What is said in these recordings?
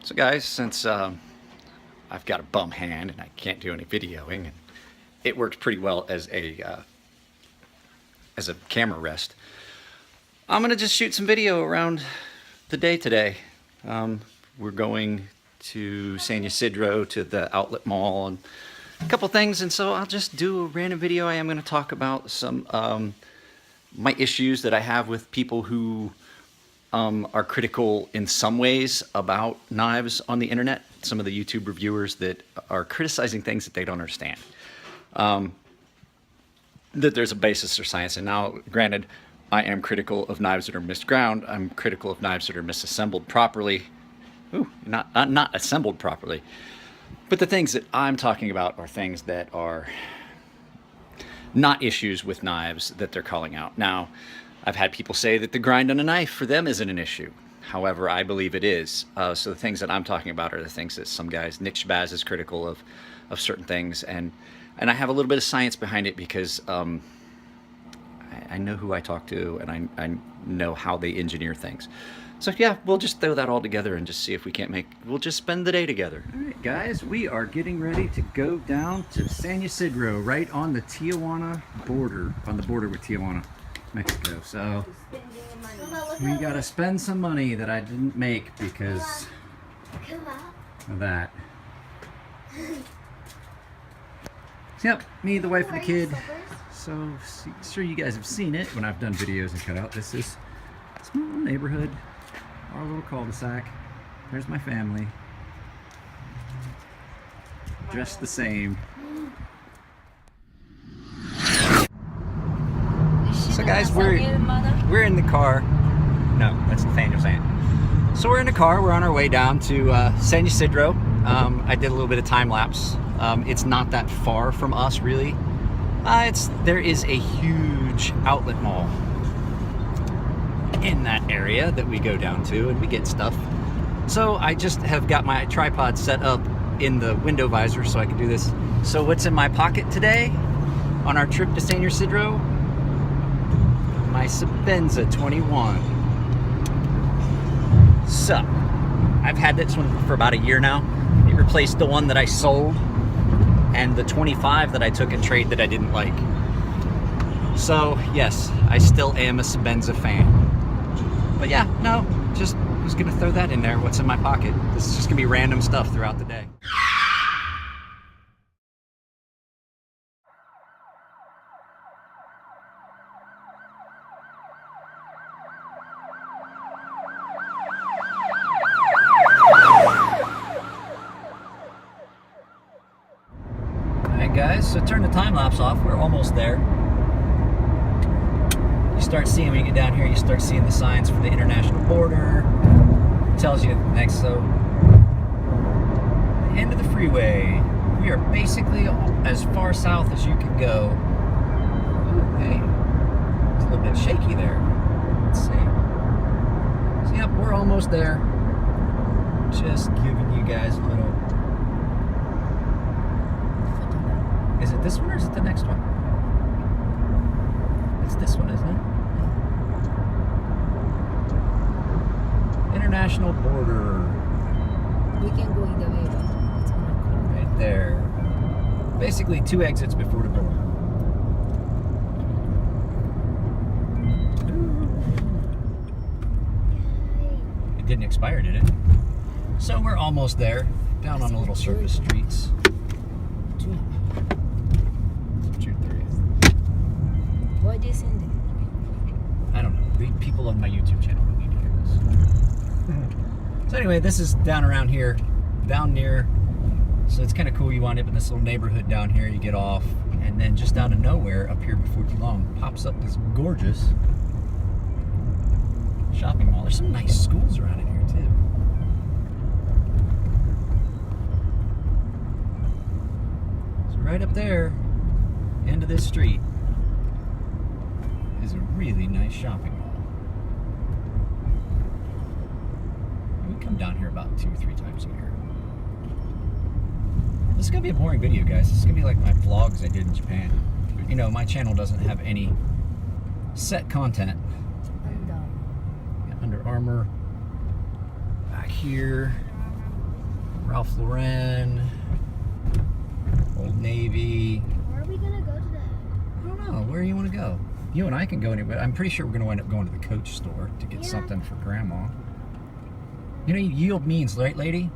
So guys, since I've got a bum hand and I can't do any videoing, and it works pretty well as a camera rest, I'm gonna just shoot some video around the day today. We're going to San Ysidro to the outlet mall and a couple things, and so I'll just do a random video. I am going to talk about some my issues that I have with people who are critical in some ways about knives on the internet. Some of the YouTube reviewers that are criticizing things that they don't understand. That there's a basis for science. And now, granted, I am critical of knives that are misground. I'm critical of knives that are misassembled properly. Ooh, not assembled properly. But the things that I'm talking about are things that are not issues with knives that they're calling out. Now, I've had people say that the grind on a knife for them isn't an issue. However, I believe it is. So the things that I'm talking about are the things that some guys, Nick Shabazz is critical of certain things. And I have a little bit of science behind it because I know who I talk to, and I know how they engineer things. So yeah, we'll just throw that all together and just see if we can't we'll just spend the day together. All right, guys, we are getting ready to go down to San Ysidro, right on the Tijuana border, on the border with Tijuana, Mexico. So we gotta spend some money that I didn't make because of that. So yep, me, the wife, and the kid. So sure you guys have seen it when I've done videos and cut out. This is a small neighborhood, our little cul-de-sac. There's my family, dressed the same. So guys, we're in the car. No, that's Nathaniel saying. So we're in the car. We're on our way down to San Ysidro. I did a little bit of time lapse. It's not that far from us, really. There is a huge outlet mall in that area that we go down to, and we get stuff. So I just have got my tripod set up in the window visor so I can do this. So what's in my pocket today on our trip to San Ysidro? My Sabenza 21. So I've had this one for about a year now. It replaced the one that I sold and the 25 that I took in trade that I didn't like. So yes, I still am a Sabenza fan. But yeah, no, just was gonna throw that in there, what's in my pocket. This is just gonna be random stuff throughout the day. Alright guys, so turn the time lapse off, we're almost there. You start seeing, when you get down here, you start seeing the signs for the international border. It tells you next, so the end of the freeway. We are basically as far south as you can go. Ooh, hey, it's a little bit shaky there. Let's see. So yep, we're almost there. Just giving you guys a little. Is it this one or is it the next one? It's this one, isn't it? International border. We can go either way, but it's gonna close. Right there. Basically 2 exits before the border. It didn't expire, did it? So we're almost there. Down on the little surface streets. Why this in I don't know. The people on my YouTube channel don't need to hear this. So anyway, this is down around here, down near. So it's kind of cool. You wind up in this little neighborhood down here. You get off, and then just out of nowhere, up here before too long, pops up this gorgeous shopping mall. There's some nice schools around in here too. So right up there, end of this street, is a really nice shopping mall. We come down here about 2 or 3 times a year. This is gonna be a boring video, guys. This is gonna be like my vlogs I did in Japan. You know, my channel doesn't have any set content. Under Armour back here. Ralph Lauren, Old Navy. Where are we gonna go today? I don't know. Where do you want to go? You and I can go anywhere. I'm pretty sure we're going to wind up going to the Coach store to get something for Grandma. You know, yield means, right, lady?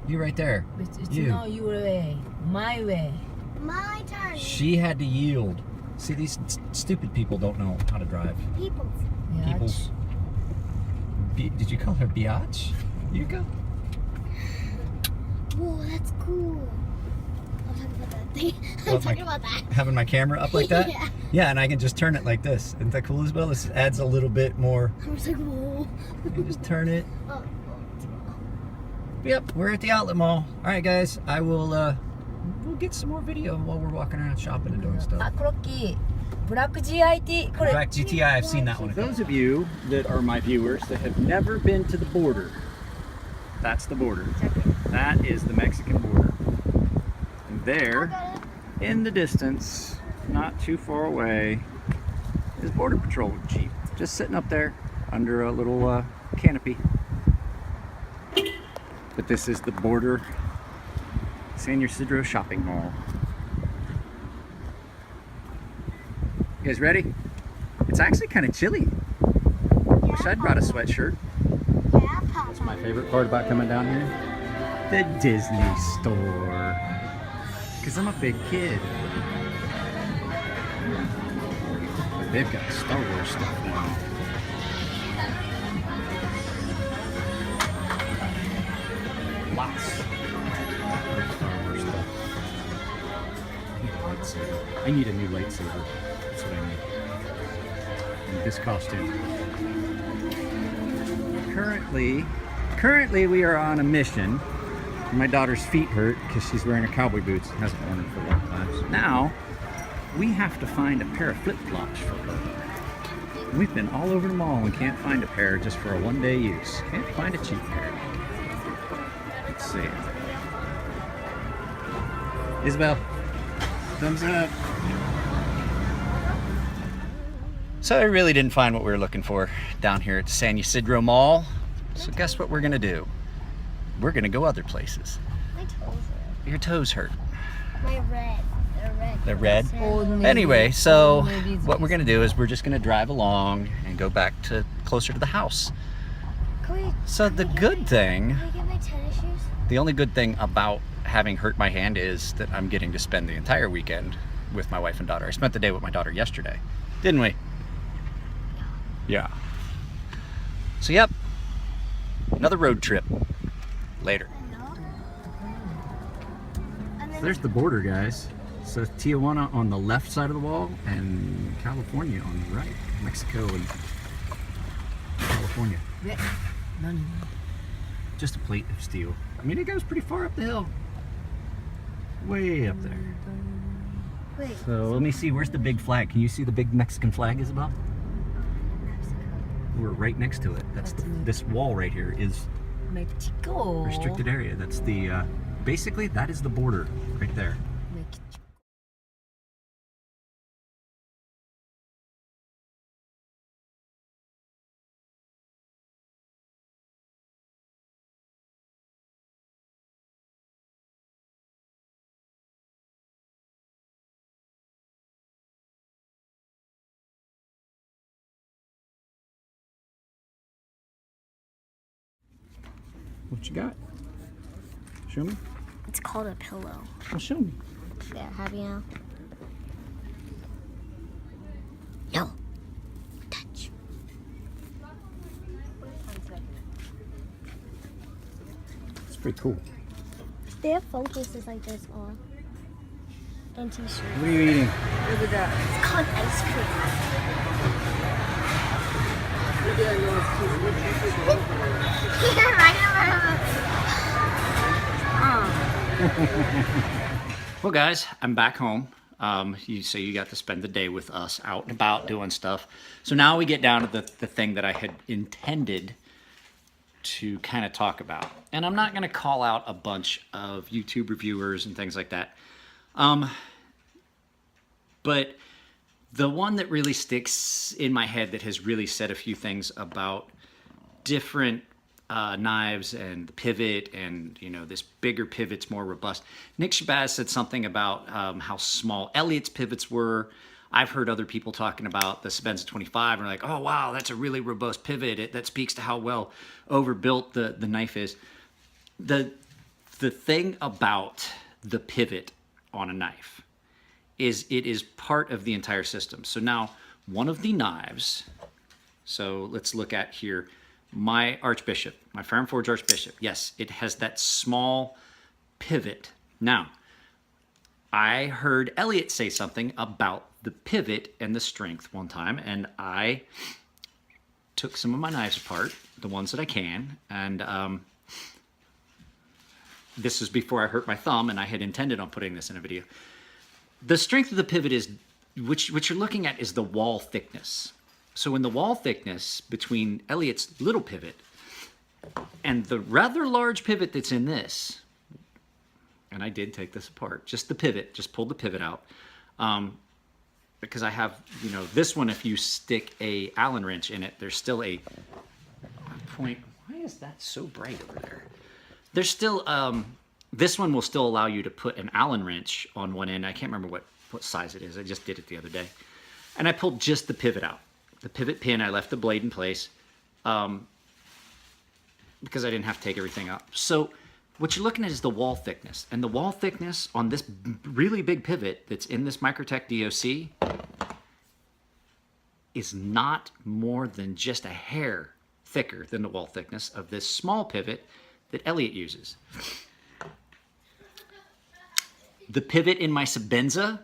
You right there. It's You. not your way, my way. My turn. She had to yield. See, these stupid people don't know how to drive. People. People's. Did you call her biatch? You go. Whoa, that's cool. I'll talk about that thing. What, I'm talking about that. Having my camera up like that? Yeah. Yeah, and I can just turn it like this. Isn't that cool as well? This adds a little bit more. I was like, whoa. You just turn it. Oh, Yep, we're at the outlet mall. All right, guys, I will. We'll get some more video while we're walking around shopping and doing あ、 stuff. クロッキー。ブラック GIT。これ。 Black GTI, I've seen that one. Those of you that are my viewers that have never been to the border, that's the border. That is the Mexican border. And there, in the distance, not too far away, is Border Patrol Jeep. Just sitting up there under a little canopy. But this is the border San Ysidro shopping mall. You guys ready? It's actually kind of chilly. Wish I'd brought a sweatshirt. yeah, Papa. That's my favorite part about coming down here. The Disney store. Because I'm a big kid. But they've got Star Wars stuff now. Lots of Star Wars stuff. I need a new lightsaber. That's what I need. And this costume. Currently we are on a mission. My daughter's feet hurt because she's wearing her cowboy boots and hasn't worn them for a long time. So now we have to find a pair of flip-flops for her. We've been all over the mall and can't find a pair just for a one-day use. Can't find a cheap pair. Let's see. Isabel, thumbs up. So I really didn't find what we were looking for down here at San Ysidro Mall. So guess what we're gonna do? We're gonna go other places. My toes hurt. Your toes hurt. My red. They're red. They're red? Old Navy. Anyway, so Old Navy's what we're gonna do is we're just gonna drive along and go back to closer to the house. So the good thing, Can I get my tennis shoes? the only good thing about having hurt my hand is that I'm getting to spend the entire weekend with my wife and daughter. I spent the day with my daughter yesterday, didn't we? Yeah. So yep, another road trip later. And then There's the border, guys. So Tijuana on the left side of the wall and California on the right. Mexico and California. え、何 Just a plate of steel. I mean, it goes pretty far up the hill. Way up there. wait. So let me see, where's the big flag? Can you see the big Mexican flag, Isabel? We're right next to it. That's this wall right here is メキシコ restricted area. That's the, basically that is the border right there. メキシコ What you got? Show me. It's called a pillow. Well, show me. There, have you now? No. Touch. It's pretty cool. They have phone cases like this on. And t-shirts. What are you eating? Look at that. It's called ice cream. Well, guys, I'm back home. So you got to spend the day with us out and about doing stuff. So now we get down to the thing that I had intended to kind of talk about. And I'm not going to call out a bunch of YouTube reviewers and things like that. But the one that really sticks in my head that has really said a few things about different knives and the pivot, and this bigger pivot's more robust. Nick Shabazz said something about how small Elliott's pivots were. I've heard other people talking about the Sebenza 25 and like, oh wow, that's a really robust pivot. That speaks to how well overbuilt the knife is. The thing about the pivot on a knife is it is part of the entire system. So now one of the knives, so let's look at here, my Archbishop, my Fire and Forge Archbishop. Yes, it has that small pivot. Now, I heard Elliot say something about the pivot and the strength one time, and I took some of my knives apart, the ones that I can, and this was before I hurt my thumb, and I had intended on putting this in a video. The strength of the pivot is, which you're looking at, is the wall thickness. So in the wall thickness between Elliott's little pivot and the rather large pivot that's in this, and I did take this apart, just the pivot, just pulled the pivot out, because I have, this one, if you stick a Allen wrench in it, there's still a point. Why is that so bright over there? There's still, this one will still allow you to put an Allen wrench on one end. I can't remember what size it is. I just did it the other day. And I pulled just the pivot out. The pivot pin, I left the blade in place because I didn't have to take everything out. So what you're looking at is the wall thickness. And the wall thickness on this really big pivot that's in this Microtech DOC is not more than just a hair thicker than the wall thickness of this small pivot that Elliot uses. The pivot in my Sebenza,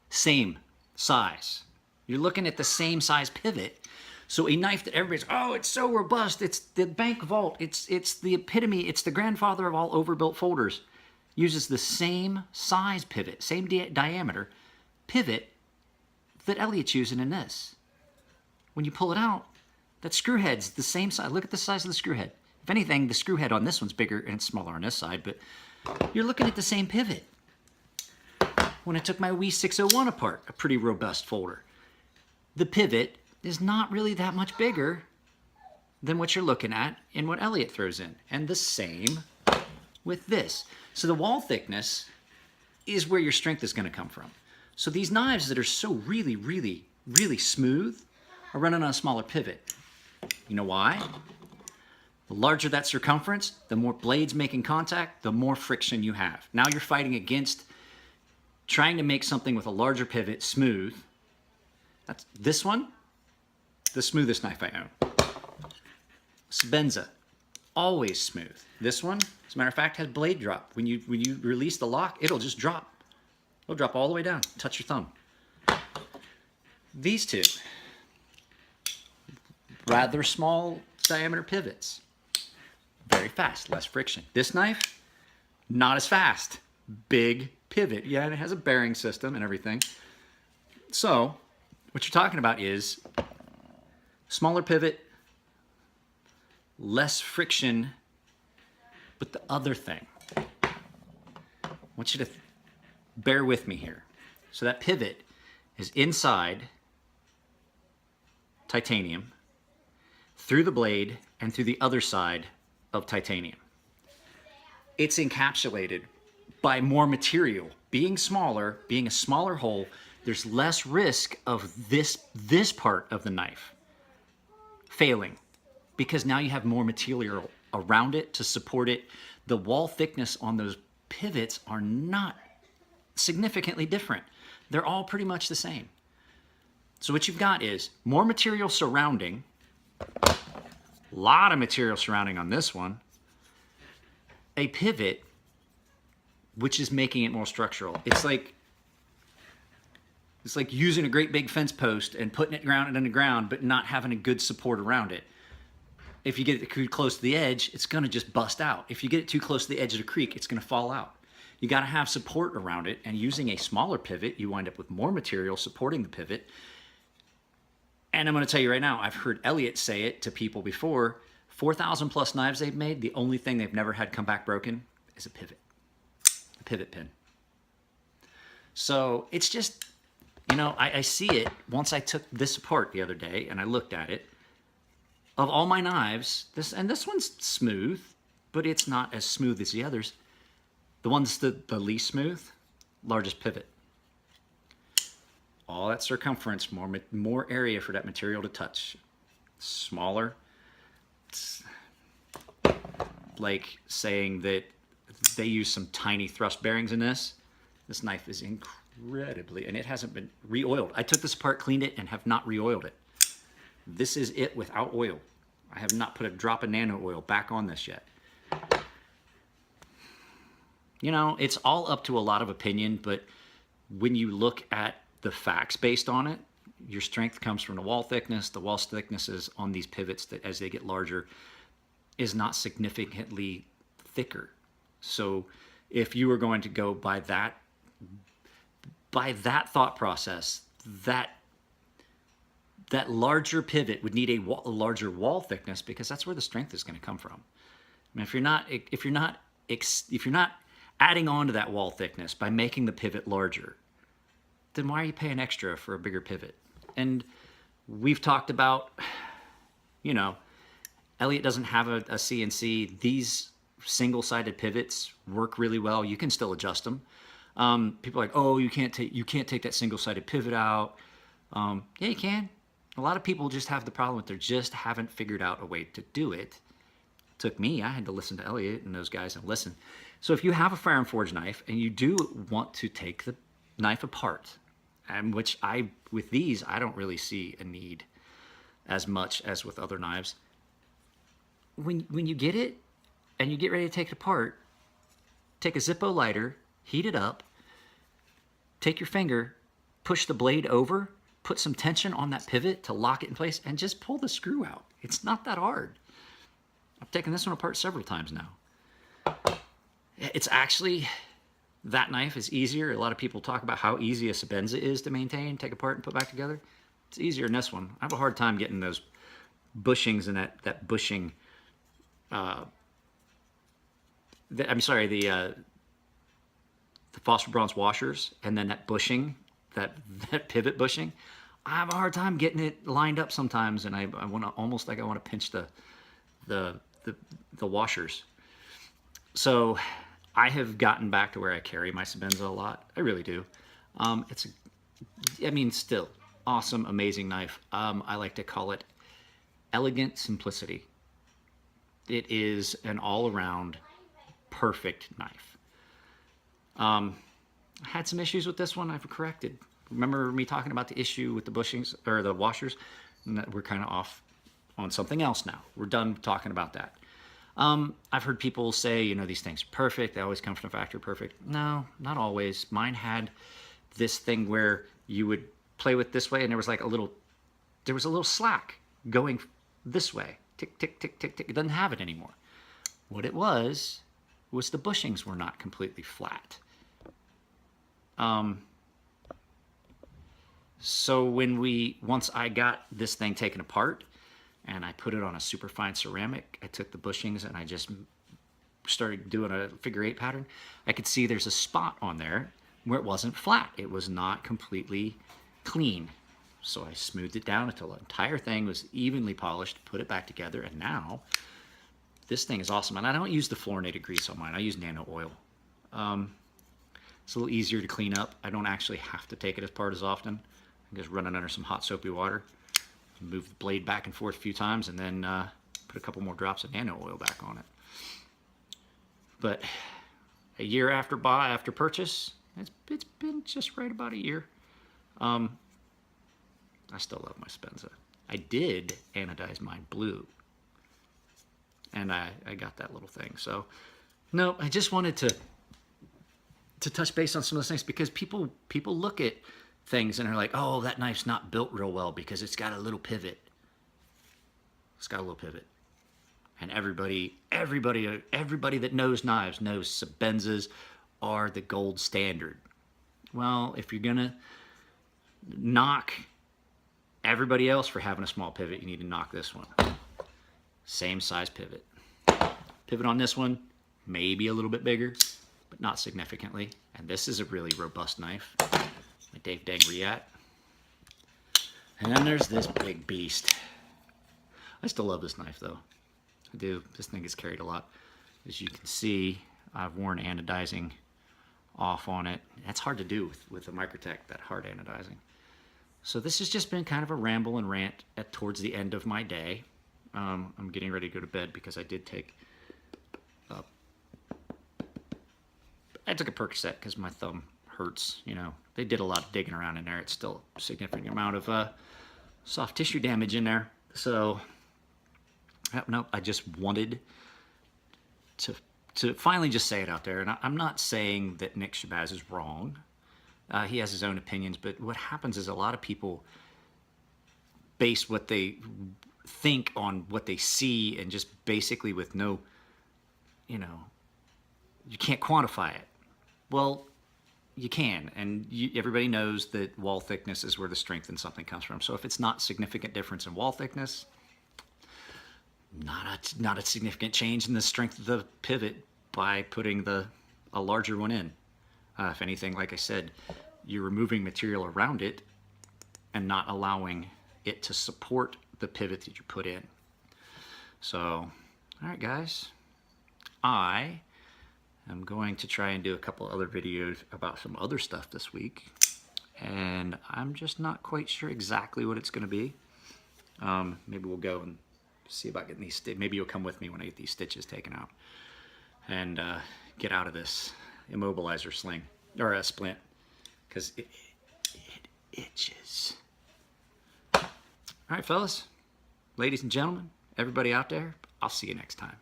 same size. You're looking at the same size pivot. So a knife that everybody's, oh, it's so robust, it's the bank vault, it's the epitome, it's the grandfather of all overbuilt folders, uses the same size pivot, same diameter pivot that Elliot's using in this. When you pull it out, that screw head's the same size. Look at the size of the screw head. If anything, the screw head on this one's bigger and it's smaller on this side, but you're looking at the same pivot. When I took my WE 601 apart, a pretty robust folder, the pivot is not really that much bigger than what you're looking at in what Elliot throws in. And the same with this. So the wall thickness is where your strength is going to come from. So these knives that are so really, really, really smooth are running on a smaller pivot. You know why? The larger that circumference, the more blades making contact, the more friction you have. Now you're fighting against trying to make something with a larger pivot smooth. That's this one, the smoothest knife I own. Sebenza, always smooth. This one, as a matter of fact, has blade drop. When you release the lock, it'll just drop. It'll drop all the way down. Touch your thumb. These two, rather small diameter pivots. Very fast, less friction. This knife, not as fast. Big pivot. Yeah, and it has a bearing system and everything. So, what you're talking about is smaller pivot, less friction, but the other thing, I want you to bear with me here. So that pivot is inside titanium, through the blade, and through the other side of titanium. It's encapsulated by more material. Being smaller, being a smaller hole, there's less risk of this part of the knife failing because now you have more material around it to support it. The wall thickness on those pivots are not significantly different. They're all pretty much the same. So what you've got is more material surrounding, a lot of material surrounding on this one, a pivot which is making it more structural. It's like using a great big fence post and putting it grounded in the ground, but not having a good support around it. If you get it too close to the edge, it's gonna just bust out. If you get it too close to the edge of the creek, it's gonna fall out. You gotta have support around it, and using a smaller pivot, you wind up with more material supporting the pivot. And I'm gonna tell you right now, I've heard Elliot say it to people before, 4,000 plus knives they've made, the only thing they've never had come back broken is a pivot. Pivot pin. So it's just, I see it once I took this apart the other day and I looked at it. of all my knives, this one's smooth, but it's not as smooth as the others. The one's the least smooth, largest pivot. All that circumference, more area for that material to touch. Smaller. It's like saying that they use some tiny thrust bearings in this. This knife is incredibly, and it hasn't been re-oiled. I took this apart, cleaned it, and have not re-oiled it. This is it without oil. I have not put a drop of nano oil back on this yet. You know, it's all up to a lot of opinion, but when you look at the facts based on it, your strength comes from the wall thickness. The wall thicknesses on these pivots, that as they get larger, is not significantly thicker. So if you were going to go by that thought process, that larger pivot would need a larger wall thickness, because that's where the strength is going to come from. I mean, if you're not adding on to that wall thickness by making the pivot larger, then why are you paying extra for a bigger pivot? And we've talked about, you know, Elliot doesn't have a CNC. These single-sided pivots work really well. You can still adjust them. People are like, oh, you can't take that single-sided pivot out. Yeah, you can. A lot of people just have the problem with they just haven't figured out a way to do it. Took me. I had to listen to Elliot and those guys and listen. So if you have a fire and forge knife and you do want to take the knife apart, and with these, I don't really see a need as much as with other knives. When you get it and you get ready to take it apart, take a Zippo lighter, heat it up, take your finger, push the blade over, put some tension on that pivot to lock it in place, and just pull the screw out. It's not that hard. I've taken this one apart several times now. It's actually, that knife is easier. A lot of people talk about how easy a Sebenza is to maintain, take apart, and put back together. It's easier than this one. I have a hard time getting those bushings and that bushing. The phosphor bronze washers, and then that bushing, that pivot bushing. I have a hard time getting it lined up sometimes, and I want to almost like I want to pinch the washers. So I have gotten back to where I carry my Sebenza a lot. I really do. Still awesome, amazing knife. I like to call it elegant simplicity. It is an all-around perfect knife. I had some issues with this one. I've corrected. Remember me talking about the issue with the bushings or the washers? And that we're kind of off on something else now. We're done talking about that. I've heard people say, you know, these things are perfect. They always come from the factory perfect. No, not always. Mine had this thing where you would play with this way, and there was a little slack going this way. Tick, tick, tick, tick, tick. It doesn't have it anymore. What it was the bushings were not completely flat. So once I got this thing taken apart and I put it on a super fine ceramic, I took the bushings and I just started doing a figure 8 pattern. I could see there's a spot on there where it wasn't flat. It was not completely clean. So I smoothed it down until the entire thing was evenly polished, put it back together, and now this thing is awesome. And I don't use the fluorinated grease on mine. I use nano oil. It's a little easier to clean up. I don't actually have to take it apart as often. I just run it under some hot soapy water, move the blade back and forth a few times, and then put a couple more drops of nano oil back on it. But a year after purchase, it's been just right about a year. I still love my Sebenza. I did anodize mine blue, and I got that little thing. So, no, I just wanted to touch base on some of those things, because people look at things and are like, oh, that knife's not built real well because it's got a little pivot. It's got a little pivot. And everybody that knows knives knows Sebenzas are the gold standard. Well, if you're gonna knock everybody else for having a small pivot, you need to knock this one. Same size pivot. Pivot on this one, maybe a little bit bigger, but not significantly. And this is a really robust knife. My Dave Dang Riat. And then there's this big beast. I still love this knife though. I do. This thing gets carried a lot. As you can see, I've worn anodizing off on it. That's hard to do with the Microtech, that hard anodizing. So this has just been kind of a ramble and rant towards the end of my day. I'm getting ready to go to bed because I did take I took a Percocet because my thumb hurts. You know, they did a lot of digging around in there. It's still a significant amount of soft tissue damage in there. So, no, I just wanted to finally just say it out there. And I'm not saying that Nick Shabazz is wrong. He has his own opinions, but what happens is a lot of people base what they think on what they see, and just basically with no, you know, you can't quantify it. Well, you can, and everybody knows that wall thickness is where the strength in something comes from. So if it's not significant difference in wall thickness, not a significant change in the strength of the pivot by putting a larger one in. If anything, like I said, you're removing material around it and not allowing it to support the pivot that you put in. So, all right, guys, I am going to try and do a couple other videos about some other stuff this week, and I'm just not quite sure exactly what it's going to be. Maybe we'll go and see about getting these. Maybe you'll come with me when I get these stitches taken out and get out of this immobilizer sling or a splint, because it itches. All right, fellas, ladies and gentlemen, everybody out there, I'll see you next time.